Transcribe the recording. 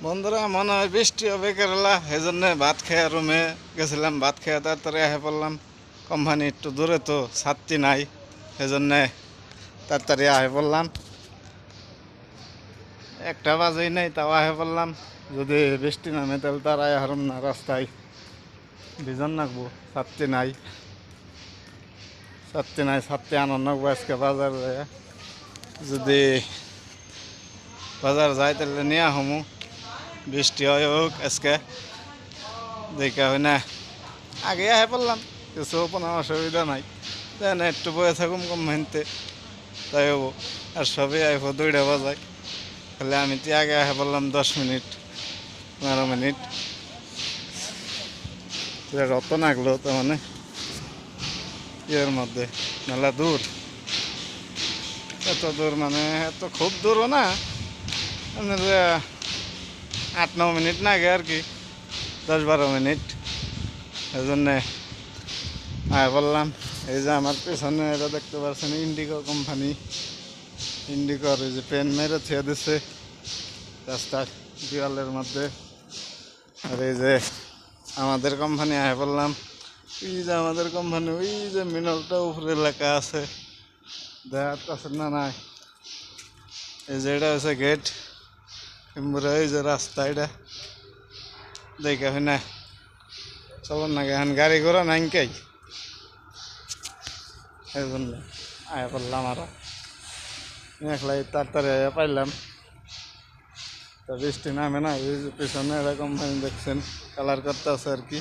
বন্ধুরা মনে হয় বৃষ্টি হবে কেরালা, এই জন্য ভাত খেয়ে রুমে গেছিলাম। ভাত খেয়ে তাড়াতাড়ি আসে পড়লাম। কোম্পানি একটু দূরে তো, ছাত্রী নাই, এই জন্যে তাড়াতাড়ি আসে পড়লাম। 1টা বাজেই নাই, তাও আসে পড়লাম। যদি বৃষ্টি নামে তাহলে তার আয় হারম না, রাস্তায় ভিজন নাকবো। ছাত্রী নাই, ছাত্রী আনন্দ নাকবো আজকে বাজার যায়। যদি বাজার যায় তাহলে নিয়ে আহমু। বৃষ্টি হয় হোক আজকে, দেখা হয় না। আগে আহে পড়লাম, কিছু কোনো অসুবিধা নাই। তাই একটু বয়ে থাকুম কোম্পানিতে, তাই হবো। আর সবই আইব 2টা বাজায়, তাহলে আমি তো আগে আহে পড়লাম 10 মিনিট 15 মিনিট। রত নাগলো তো মানে ইয়ের মধ্যে, মেলা দূর। এত দূর মানে এত খুব দূরও না, 8-9 মিনিট নাগে আর কি, 10-12 মিনিট। এই জন্যে আয় বললাম। এই যে আমার পেছনে এটা দেখতে পাচ্ছেন ইন্ডিগো কোম্পানি। ইন্ডিগোর এই যে পেন মেরে ছেড়ে দিচ্ছে রাস্তার দেওয়ালের মধ্যে। আর এই যে আমাদের কোম্পানি আয় বললাম। ওই যে আমাদের কোম্পানি, ওই যে মিনলটা উপরে লেখা আছে, দেখার কাছে না নাই। এই যে এটা হচ্ছে গেট, এই যে রাস্তা, এটা দেখা হয় না। চলুন না, এখন গাড়ি ঘোড়া নাই কাই, এই জন্য আয়া পড়লাম। আরো একলাই তাড়াতাড়ি আয়া পাইলাম। তা বৃষ্টি নামে না, ওই যে পিছনে এরকম দেখছেন কালার করতে আছে আর কি।